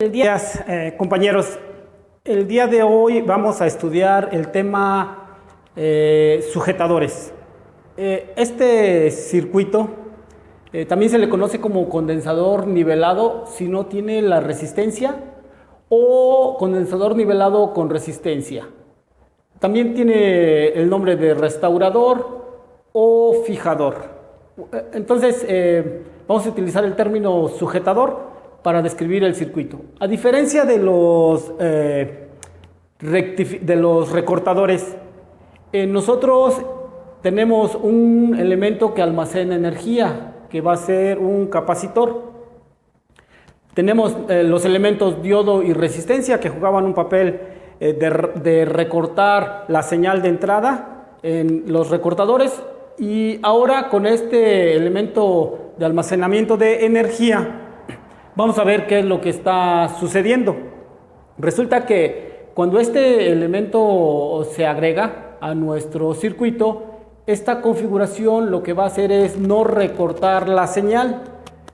Buenos días, compañeros. El día de hoy vamos a estudiar el tema sujetadores. Este circuito también se le conoce como condensador nivelado si no tiene la resistencia, o condensador nivelado con resistencia. También tiene el nombre de restaurador o fijador. Entonces vamos a utilizar el término sujetador para describir el circuito. A diferencia de los recortadores, nosotros tenemos un elemento que almacena energía, que va a ser un capacitor. Tenemos los elementos diodo y resistencia, que jugaban un papel de recortar la señal de entrada en los recortadores, y ahora con este elemento de almacenamiento de energía vamos a ver qué es lo que está sucediendo. Resulta que cuando este elemento se agrega a nuestro circuito, esta configuración lo que va a hacer es no recortar la señal,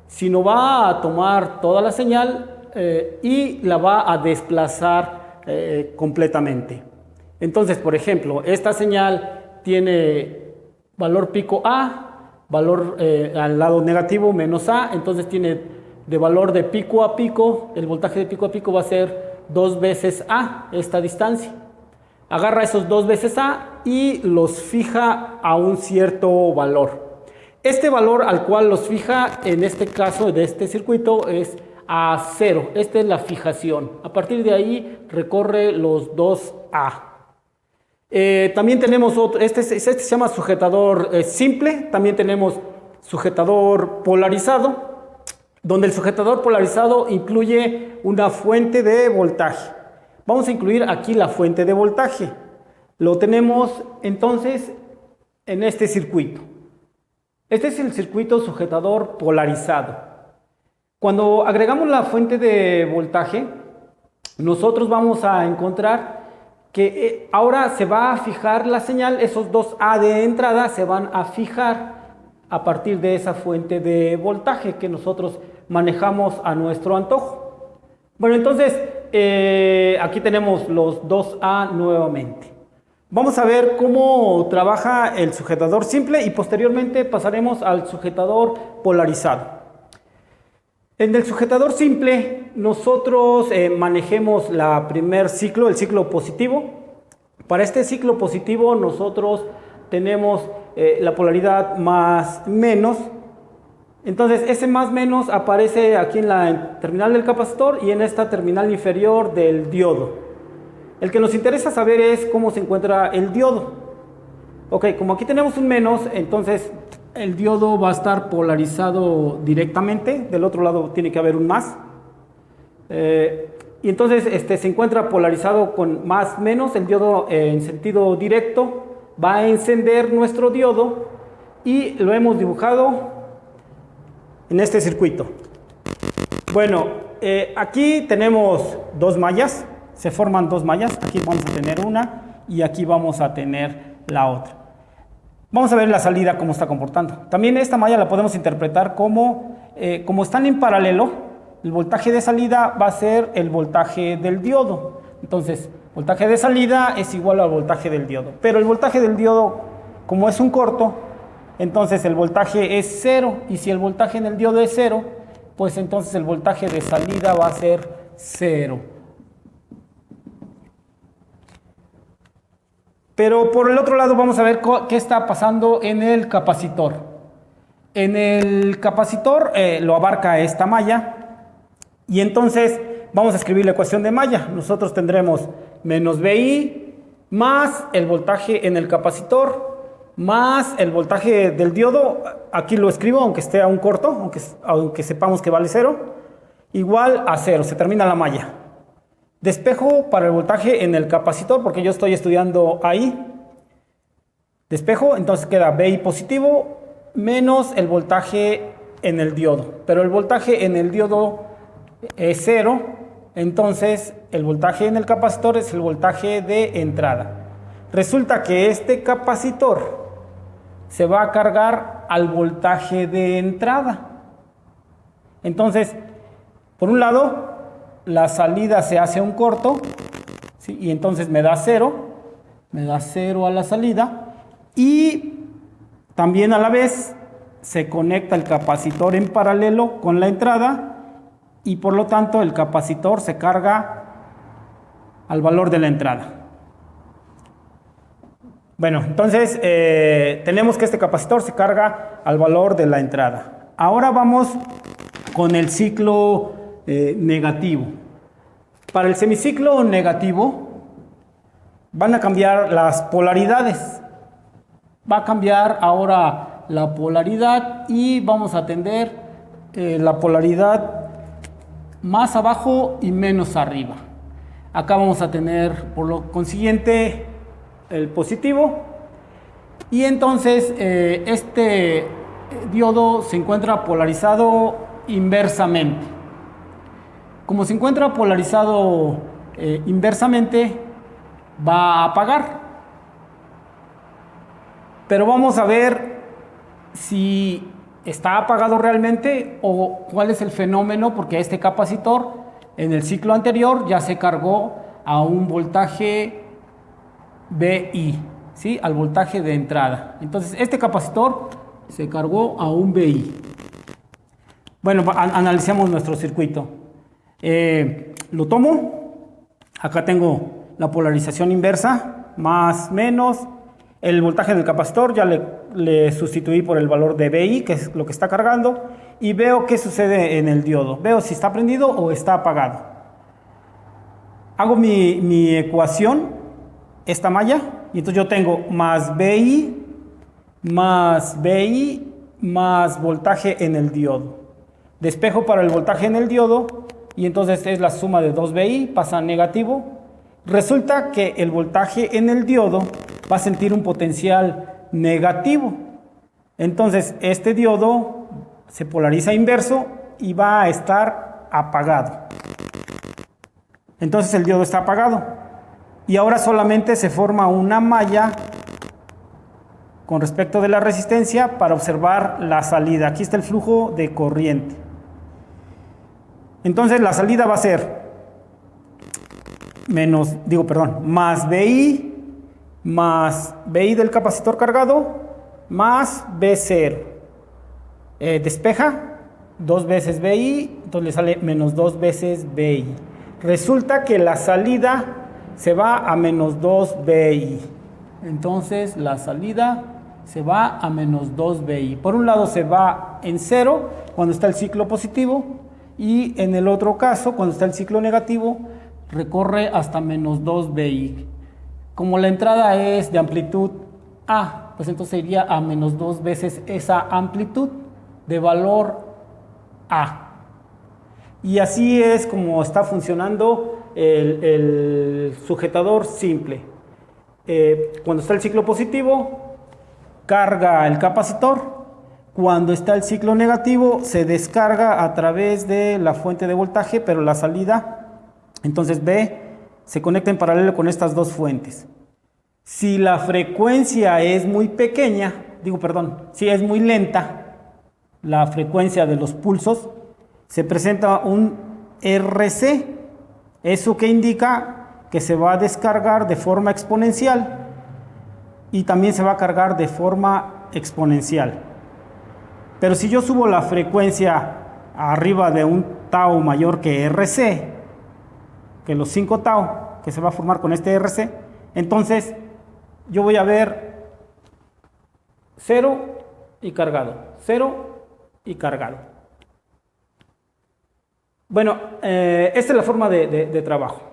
sino va a tomar toda la señal y la va a desplazar completamente. Entonces, por ejemplo, esta señal tiene valor pico A, valor al lado negativo menos A, entonces tiene de valor de pico a pico, el voltaje de pico a pico va a ser 2 veces A, esta distancia. Agarra esos 2 veces A y los fija a un cierto valor. Este valor al cual los fija, en este caso de este circuito, es a 0. Esta es la fijación. A partir de ahí recorre los 2A. También tenemos otro, este se llama sujetador simple. También tenemos sujetador polarizado, donde el sujetador polarizado incluye una fuente de voltaje. Vamos a incluir aquí la fuente de voltaje. Lo tenemos entonces en este circuito. Este es el circuito sujetador polarizado. Cuando agregamos la fuente de voltaje, nosotros vamos a encontrar que ahora se va a fijar la señal, esos 2A de entrada se van a fijar a partir de esa fuente de voltaje que nosotros manejamos a nuestro antojo. Bueno, entonces aquí tenemos los 2A nuevamente. Vamos a ver cómo trabaja el sujetador simple y posteriormente pasaremos al sujetador polarizado. En el sujetador simple nosotros manejemos la primer ciclo, el ciclo positivo. Para este ciclo positivo nosotros tenemos la polaridad más menos. Entonces ese más menos aparece aquí en la terminal del capacitor y en esta terminal inferior del diodo. El que nos interesa saber es cómo se encuentra el diodo. Ok, como aquí tenemos un menos, entonces el diodo va a estar polarizado directamente. Del otro lado tiene que haber un más. Y entonces se encuentra polarizado con más menos. El diodo en sentido directo va a encender nuestro diodo y lo hemos dibujado en este circuito. Bueno, aquí tenemos 2 mallas, se forman 2 mallas, aquí vamos a tener una y aquí vamos a tener la otra. Vamos a ver la salida cómo está comportando. También esta malla la podemos interpretar como están en paralelo, el voltaje de salida va a ser el voltaje del diodo. Entonces, voltaje de salida es igual al voltaje del diodo, pero el voltaje del diodo, como es un corto, entonces el voltaje es 0, y si el voltaje en el diodo es 0, pues entonces el voltaje de salida va a ser 0. Pero por el otro lado vamos a ver qué está pasando en el capacitor. En el capacitor lo abarca esta malla, y entonces vamos a escribir la ecuación de malla. Nosotros tendremos menos VI más el voltaje en el capacitor más el voltaje del diodo, aquí lo escribo aunque esté a un corto, aunque sepamos que vale 0, igual a 0, se termina la malla. Despejo para el voltaje en el capacitor, porque yo estoy estudiando ahí. Despejo, entonces queda VI positivo menos el voltaje en el diodo. Pero el voltaje en el diodo es 0, entonces el voltaje en el capacitor es el voltaje de entrada. Resulta que este capacitor se va a cargar al voltaje de entrada. Entonces, por un lado, la salida se hace un corto, ¿sí? Y entonces me da 0 a la salida, y también a la vez se conecta el capacitor en paralelo con la entrada, y por lo tanto el capacitor se carga al valor de la entrada. Bueno, entonces tenemos que este capacitor se carga al valor de la entrada. Ahora vamos con el ciclo negativo. Para el semiciclo negativo van a cambiar las polaridades. Va a cambiar ahora la polaridad y vamos a tener la polaridad más abajo y menos arriba. Acá vamos a tener por lo consiguiente el positivo, y entonces este diodo se encuentra polarizado inversamente. Como se encuentra polarizado inversamente, va a apagar. Pero vamos a ver si está apagado realmente o cuál es el fenómeno, porque este capacitor en el ciclo anterior ya se cargó a un voltaje VI, ¿sí? Al voltaje de entrada. Entonces este capacitor se cargó a un VI. Bueno, analicemos nuestro circuito. Lo tomo. Acá tengo la polarización inversa, más, menos. El voltaje del capacitor ya le sustituí por el valor de VI, que es lo que está cargando, y veo qué sucede en el diodo. Veo si está prendido o está apagado. Hago mi ecuación, esta malla, y entonces yo tengo más VI más voltaje en el diodo. Despejo para el voltaje en el diodo, y entonces es la suma de 2VI, pasa a negativo. Resulta que el voltaje en el diodo va a sentir un potencial negativo. Entonces este diodo se polariza inverso y va a estar apagado. Entonces el diodo está apagado. Y ahora solamente se forma una malla con respecto de la resistencia para observar la salida. Aquí está el flujo de corriente. Entonces la salida va a ser más VI del capacitor cargado más V0. Despeja 2 veces VI, entonces le sale menos 2 veces VI. Resulta que la salida se va a menos 2 VI. Entonces la salida se va a menos 2 VI. Por un lado se va en 0 cuando está el ciclo positivo, y en el otro caso, cuando está el ciclo negativo, recorre hasta menos 2 VI. Como la entrada es de amplitud A, pues entonces iría a menos 2 veces esa amplitud de valor A. Y así es como está funcionando el sujetador simple. Cuando está el ciclo positivo, carga el capacitor. Cuando está el ciclo negativo, se descarga a través de la fuente de voltaje, pero la salida, entonces B, se conecta en paralelo con estas dos fuentes. Si la frecuencia es muy pequeña, si es muy lenta, la frecuencia de los pulsos, se presenta un RC. Eso que indica que se va a descargar de forma exponencial y también se va a cargar de forma exponencial. Pero si yo subo la frecuencia arriba de un tau mayor que RC, que los 5 tau que se va a formar con este RC, entonces yo voy a ver 0 y cargado, 0 y cargado. Bueno, esta es la forma de trabajo.